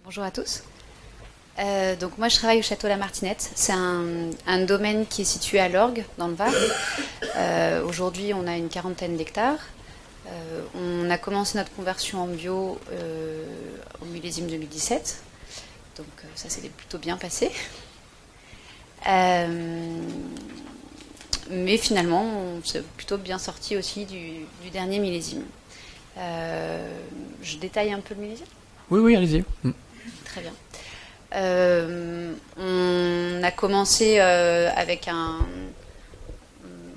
Bonjour à tous. Donc moi je travaille au château La Martinette. C'est un domaine qui est situé à Lorgues, dans le Var. Aujourd'hui on a une quarantaine d'hectares. On a commencé notre conversion en bio au millésime 2017. Donc ça s'est plutôt bien passé. Mais finalement on s'est plutôt bien sorti aussi du dernier millésime. Je détaille un peu le millésime ? Oui, oui, allez-y. Très bien. On a commencé avec un...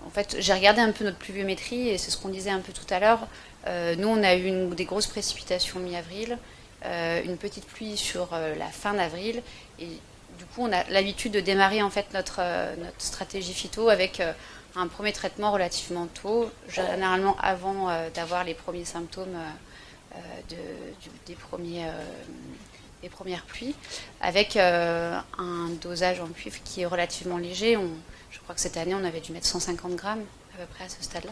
En fait, j'ai regardé un peu notre pluviométrie et c'est ce qu'on disait un peu tout à l'heure. Nous, on a eu des grosses précipitations mi-avril, une petite pluie sur la fin d'avril et du coup, on a l'habitude de démarrer en fait notre stratégie phyto avec un premier traitement relativement tôt, généralement avant d'avoir les premiers symptômes des premières pluies, avec un dosage en cuivre qui est relativement léger. Je crois que cette année, on avait dû mettre 150 grammes à peu près à ce stade-là.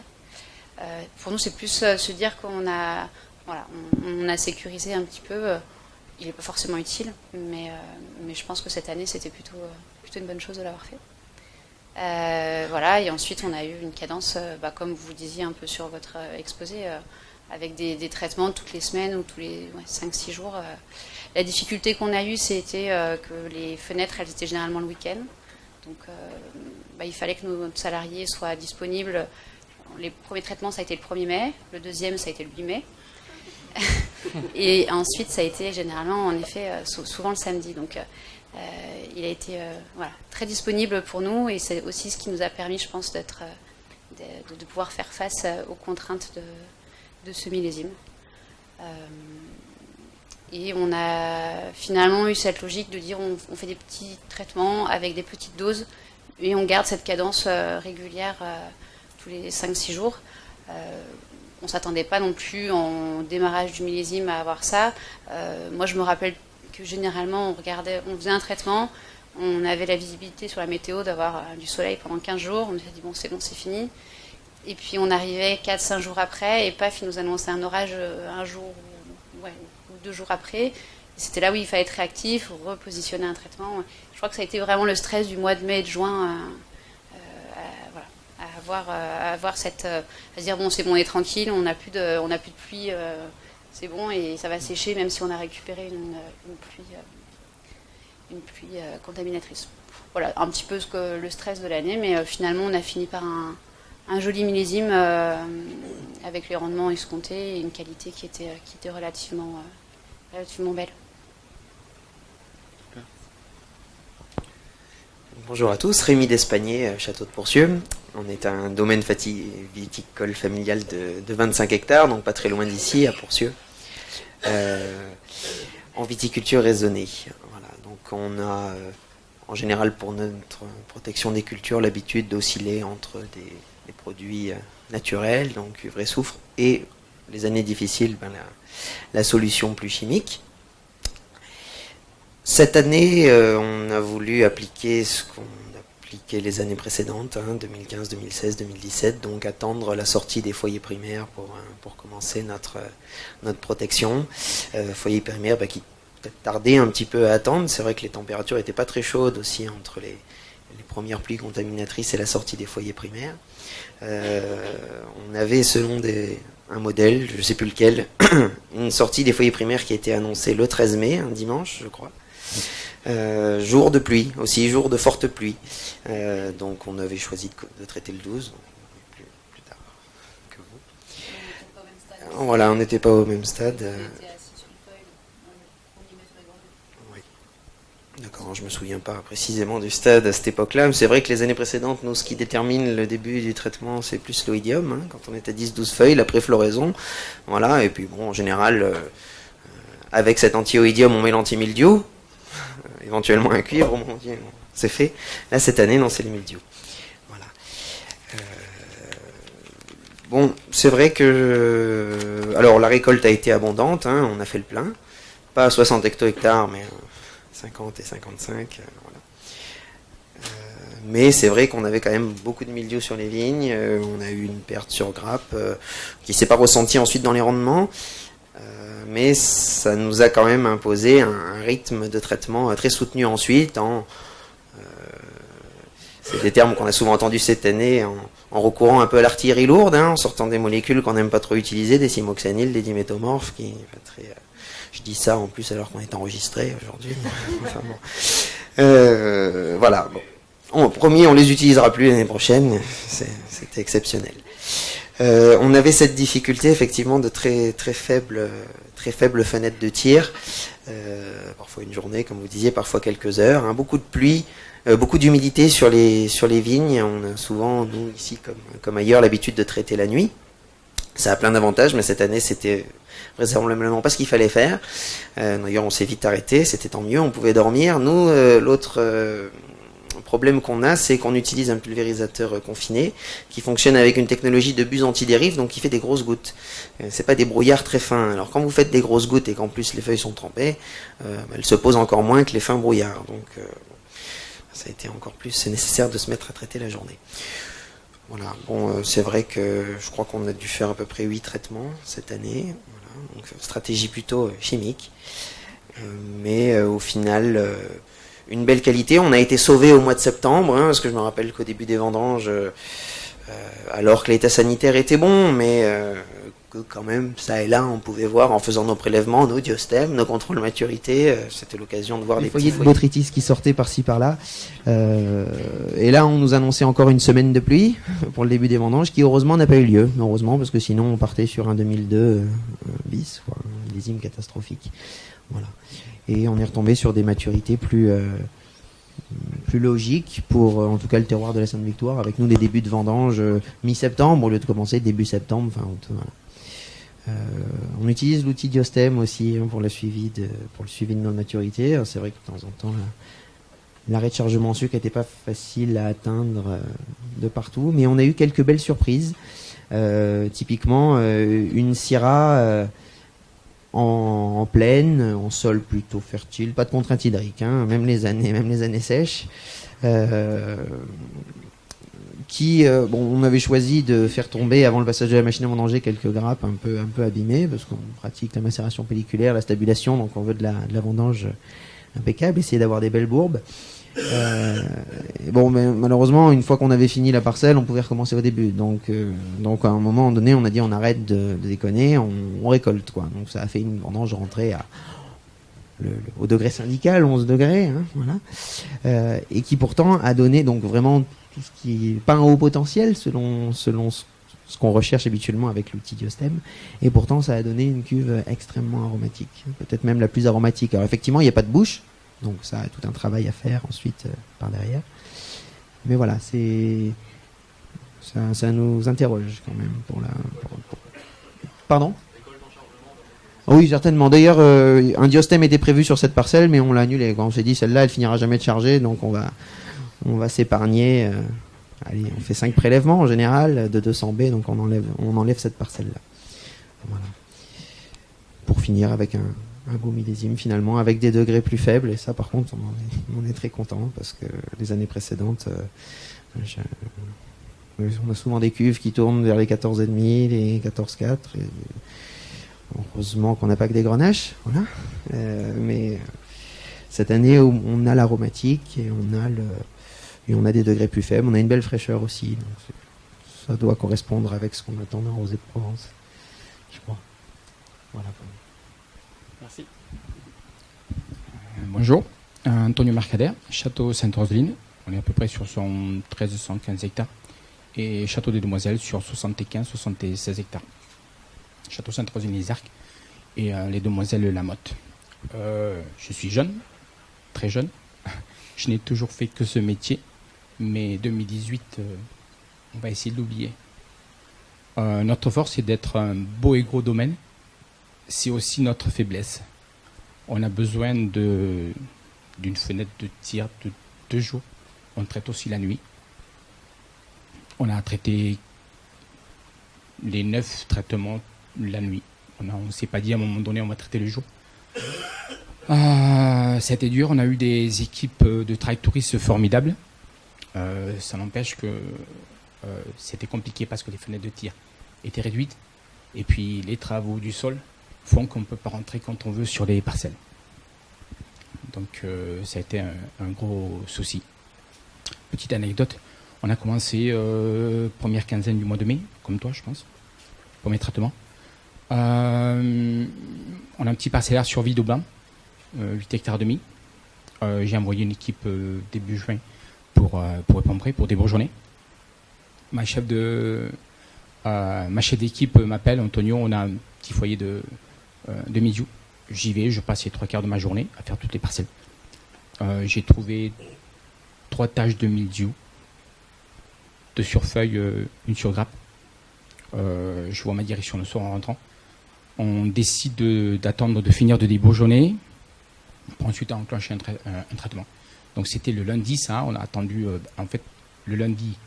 Pour nous, c'est plus se dire qu'on a, voilà, on a sécurisé un petit peu. Il n'est pas forcément utile, mais je pense que cette année, c'était plutôt une bonne chose de l'avoir fait. Voilà, et ensuite, on a eu une cadence, comme vous disiez un peu sur votre exposé, avec des traitements toutes les semaines ou tous les 5-6 jours. La difficulté qu'on a eue, c'était que les fenêtres, elles étaient généralement le week-end. Donc, il fallait que nos salariés soient disponibles. Les premiers traitements, ça a été le 1er mai. Le deuxième, ça a été le 8 mai. Et ensuite, ça a été généralement, en effet, souvent le samedi. Donc, il a été très disponible pour nous. Et c'est aussi ce qui nous a permis, je pense, de pouvoir faire face aux contraintes de ce millésime. Et on a finalement eu cette logique de dire on fait des petits traitements avec des petites doses et on garde cette cadence régulière tous les 5-6 jours. On ne s'attendait pas non plus en démarrage du millésime à avoir ça. Moi je me rappelle que généralement on faisait un traitement, on avait la visibilité sur la météo d'avoir du soleil pendant 15 jours, on s'est dit bon c'est fini. Et puis on arrivait 4-5 jours après et paf, il nous annonçait un orage un jour ou 2 jours après. Et c'était là où il fallait être réactif, repositionner un traitement. Je crois que ça a été vraiment le stress du mois de mai et de juin à avoir cette... à se dire bon c'est bon, on est tranquille, on n'a plus de pluie, c'est bon et ça va sécher même si on a récupéré une pluie contaminatrice. Voilà un petit peu le stress de l'année, mais finalement on a fini par un joli millésime avec les rendements escomptés et une qualité qui était relativement belle. Bonjour à tous, Rémi Despagné, Château de Pourcieux. On est un domaine viticole familial de 25 hectares, donc pas très loin d'ici, à Pourcieux, en viticulture raisonnée. Voilà, donc on a en général pour notre protection des cultures l'habitude d'osciller entre des produits naturels, donc cuivre et soufre, et les années difficiles, la solution plus chimique. Cette année, on a voulu appliquer ce qu'on appliquait les années précédentes, 2015, 2016, 2017, donc attendre la sortie des foyers primaires pour commencer notre protection. Foyers primaires qui peut-être tardaient un petit peu à attendre. C'est vrai que les températures n'étaient pas très chaudes aussi entre les premières pluies contaminatrices et la sortie des foyers primaires. On avait, selon un modèle, je ne sais plus lequel, une sortie des foyers primaires qui a été annoncée le 13 mai, un dimanche, je crois. Jour de pluie, aussi jour de forte pluie. Donc on avait choisi de traiter le 12, plus tard que vous. Voilà, on n'était pas au même stade. Oui. D'accord, je ne me souviens pas précisément du stade à cette époque-là, mais c'est vrai que les années précédentes, nous, ce qui détermine le début du traitement, c'est plus l'oïdium, quand on est à 10-12 feuilles, la pré-floraison. Voilà, et puis bon, en général, avec cet anti-oïdium, on met l'anti-mildiou. Éventuellement un cuivre, c'est fait. Là, cette année, non, c'est les mildious. Voilà. Bon, c'est vrai que... alors, la récolte a été abondante, on a fait le plein. Pas à 60 hecto-hectares, mais 50 et 55. Voilà. Mais c'est vrai qu'on avait quand même beaucoup de mildiou sur les vignes. On a eu une perte sur grappe qui ne s'est pas ressentie ensuite dans les rendements. Mais ça nous a quand même imposé un rythme de traitement très soutenu ensuite. C'est des termes qu'on a souvent entendus cette année en recourant un peu à l'artillerie lourde, en sortant des molécules qu'on n'aime pas trop utiliser, des cymoxanil, des diméthomorphes, je dis ça en plus alors qu'on est enregistré aujourd'hui. Enfin, bon. Voilà. Bon. Promis, on les utilisera plus l'année prochaine. C'était exceptionnel. On avait cette difficulté effectivement de très faible fenêtre de tir. Parfois une journée, comme vous disiez, parfois quelques heures. Beaucoup de pluie. Beaucoup d'humidité sur les vignes. On a souvent, nous, ici, comme ailleurs, l'habitude de traiter la nuit. Ça a plein d'avantages, mais cette année, c'était vraisemblablement pas ce qu'il fallait faire. D'ailleurs, on s'est vite arrêté, c'était tant mieux, on pouvait dormir. Nous, l'autre problème qu'on a, c'est qu'on utilise un pulvérisateur confiné qui fonctionne avec une technologie de buse anti-dérive, donc qui fait des grosses gouttes. C'est pas des brouillards très fins. Alors quand vous faites des grosses gouttes et qu'en plus les feuilles sont trempées, elles se posent encore moins que les fins brouillards. Donc ça a été encore plus nécessaire de se mettre à traiter la journée. Voilà. Bon, c'est vrai que je crois qu'on a dû faire à peu près 8 traitements cette année. Voilà. Donc stratégie plutôt chimique. Mais au final, une belle qualité. On a été sauvé au mois de septembre, parce que je me rappelle qu'au début des vendanges, alors que l'état sanitaire était bon, mais que quand même, ça et là, on pouvait voir en faisant nos prélèvements, nos diostèmes, nos contrôles maturité, c'était l'occasion de voir des foyers de botrytis qui sortaient par-ci par-là. Et là, on nous annonçait encore une semaine de pluie pour le début des vendanges, qui heureusement n'a pas eu lieu. Heureusement, parce que sinon, on partait sur un 2002 bis, un millésime catastrophique. Voilà. Et on est retombé sur des maturités plus logiques pour, en tout cas, le terroir de la Sainte-Victoire, avec nous des débuts de vendange mi-septembre au lieu de commencer début septembre. Enfin, voilà. On utilise l'outil Diostème aussi pour le suivi de nos maturités. C'est vrai que de temps en temps, l'arrêt de chargement en sucre n'était pas facile à atteindre de partout, mais on a eu quelques belles surprises. Typiquement, une Syrah en plaine, en sol plutôt fertile, pas de contrainte hydrique, même les années sèches. On avait choisi de faire tomber avant le passage de la machine à vendanger quelques grappes un peu abîmées, parce qu'on pratique la macération pelliculaire, la stabulation, donc on veut de la vendange impeccable, essayer d'avoir des belles bourbes. Mais malheureusement, une fois qu'on avait fini la parcelle, on pouvait recommencer au début. Donc à un moment donné, on a dit on arrête de déconner, on récolte, quoi. Donc ça a fait une vendange rentrée au degré syndical, 11 degrés, voilà, et qui pourtant a donné donc vraiment tout ce qui est pas un haut potentiel selon ce qu'on recherche habituellement avec l'outil Diostème, et pourtant ça a donné une cuve extrêmement aromatique, peut-être même la plus aromatique. Alors effectivement, il n'y a pas de bouche, donc ça a tout un travail à faire ensuite par derrière. Mais voilà, ça nous interroge quand même Pardon ? Oui, certainement. D'ailleurs, un Diostème était prévu sur cette parcelle, mais on l'a annulé. On s'est dit, celle-là, elle finira jamais de charger, donc on va s'épargner. Allez, on fait 5 prélèvements en général de 200 B, donc on enlève cette parcelle-là. Voilà. Pour finir avec un beau millésime finalement, avec des degrés plus faibles, et ça par contre on est très content, parce que les années précédentes, on a souvent des cuves qui tournent vers les 14,5, les 14,4, et heureusement qu'on n'a pas que des grenaches, voilà. Mais cette année, on a l'aromatique et on a des degrés plus faibles, on a une belle fraîcheur aussi, donc ça doit correspondre avec ce qu'on attend d'un rosé de Provence, je crois. Voilà. Merci. Bonjour, Antonio Mercader, Château Sainte-Roseline. On est à peu près sur 1315 hectares. Et Château des Demoiselles sur 75-76 hectares. Château Sainte-Roseline-les-Arcs et les Demoiselles La Motte. Je suis jeune, très jeune. Je n'ai toujours fait que ce métier, mais 2018, on va essayer de l'oublier. Notre force, c'est d'être un beau et gros domaine. C'est aussi notre faiblesse. On a besoin d'une fenêtre de tir de 2 jours. On traite aussi la nuit. On a traité les 9 traitements la nuit. On ne s'est pas dit à un moment donné on va traiter le jour. C'était dur. On a eu des équipes de trajectouristes formidables. Ça n'empêche que c'était compliqué parce que les fenêtres de tir étaient réduites. Et puis les travaux du sol font qu'on ne peut pas rentrer quand on veut sur les parcelles. Donc ça a été un gros souci. Petite anecdote, on a commencé première quinzaine du mois de mai, comme toi je pense, premier traitement. On a un petit parcellaire sur Vide-au-Blanc, 8 hectares demi. J'ai envoyé une équipe début juin pour Épampray, pour des bourgeonnets. Ma chef d'équipe m'appelle, Antonio, on a un petit foyer de Midiou. J'y vais, je passe les 3 quarts de ma journée à faire toutes les parcelles. J'ai trouvé 3 taches de mildiou, 2 sur feuille, une sur grappe. Je vois ma direction le soir en rentrant. On décide d'attendre de finir de débourgeonner pour ensuite enclencher un traitement. Donc c'était le lundi, ça, on a attendu, en fait, le lundi,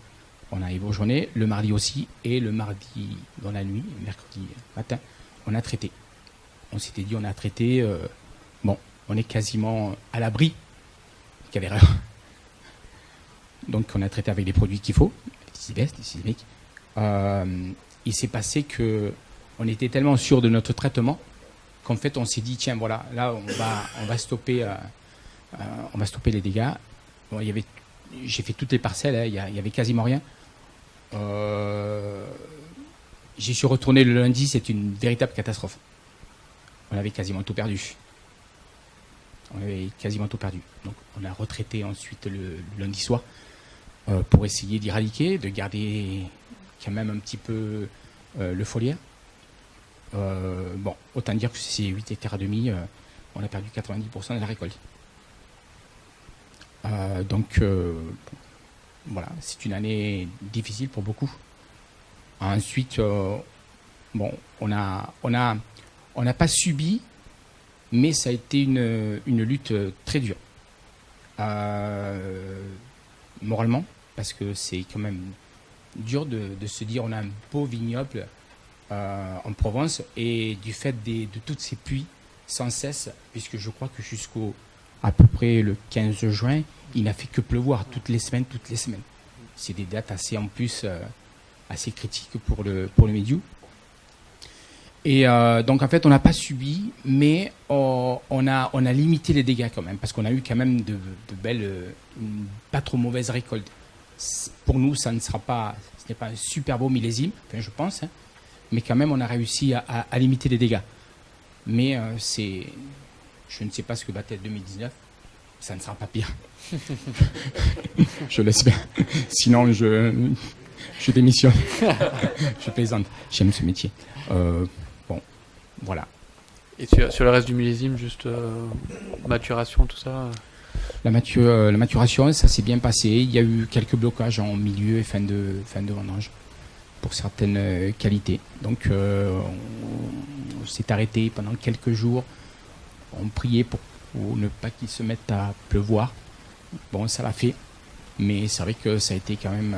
on a ébourgeonné, le mardi aussi, et le mardi dans la nuit, mercredi matin, on a traité. On s'était dit, on a traité, on est quasiment à l'abri qu'il y avait erreur. Donc on a traité avec les produits qu'il faut, les Sisbest, les sismiques. Il s'est passé que on était tellement sûr de notre traitement qu'en fait on s'est dit, tiens, voilà, là on va stopper les dégâts. Bon, j'ai fait toutes les parcelles, hein, il y avait quasiment rien. J'y suis retourné le lundi, c'est une véritable catastrophe. On avait quasiment tout perdu. Donc on a retraité ensuite le lundi soir pour essayer d'éradiquer, de garder quand même un petit peu le foliaire. Autant dire que ces 8 hectares et demi, on a perdu 90% de la récolte. Voilà, c'est une année difficile pour beaucoup. Ensuite, on n'a pas subi, mais ça a été une lutte très dure. Moralement, parce que c'est quand même dur de se dire on a un beau vignoble en Provence, et du fait de toutes ces pluies sans cesse, puisque je crois que jusqu'au à peu près le 15 juin, il n'a fait que pleuvoir toutes les semaines. C'est des dates assez en plus assez critiques pour le Midiou. Et donc en fait on n'a pas subi, mais on a limité les dégâts quand même, parce qu'on a eu quand même de belles, pas trop mauvaises récoltes. Pour nous, ce n'est pas un super beau millésime, enfin, je pense, hein, mais quand même on a réussi à limiter les dégâts. Mais je ne sais pas ce que va être 2019, ça ne sera pas pire. Je l'espère. Sinon je démissionne. Je plaisante. J'aime ce métier. Voilà. Et sur le reste du millésime, juste maturation, tout ça la maturation, ça s'est bien passé. Il y a eu quelques blocages en milieu et fin de vendange pour certaines qualités. Donc on s'est arrêté pendant quelques jours. On priait pour ne pas qu'il se mette à pleuvoir. Bon, ça l'a fait. Mais c'est vrai que ça a été quand même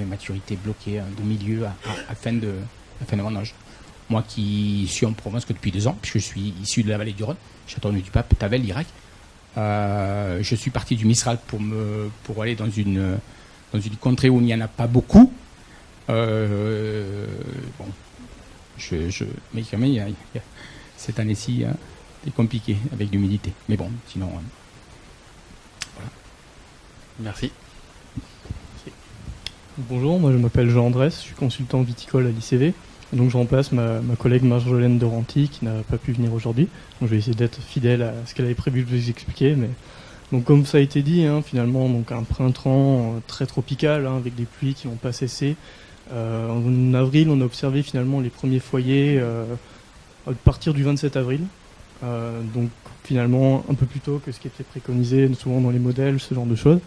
maturité bloquée de milieu à fin de vendange. Moi qui suis en Provence que depuis 2 ans, puisque je suis issu de la vallée du Rhône, Châteauneuf-du-Pape, Tavel, l'Irak, je suis parti du Mistral pour aller dans une contrée où il n'y en a pas beaucoup. Mais quand même, cette année-ci, c'est compliqué avec l'humidité. Mais bon, sinon, voilà. Merci. Bonjour, moi je m'appelle Jean Andrès, je suis consultant viticole à l'ICV. Donc je remplace ma collègue Marjolaine Doranty qui n'a pas pu venir aujourd'hui. Donc je vais essayer d'être fidèle à ce qu'elle avait prévu de vous expliquer. Mais donc comme ça a été dit, finalement donc un printemps très tropical avec des pluies qui n'ont pas cessé. En avril, on a observé finalement les premiers foyers à partir du 27 avril. Donc finalement un peu plus tôt que ce qui était préconisé souvent dans les modèles, ce genre de choses.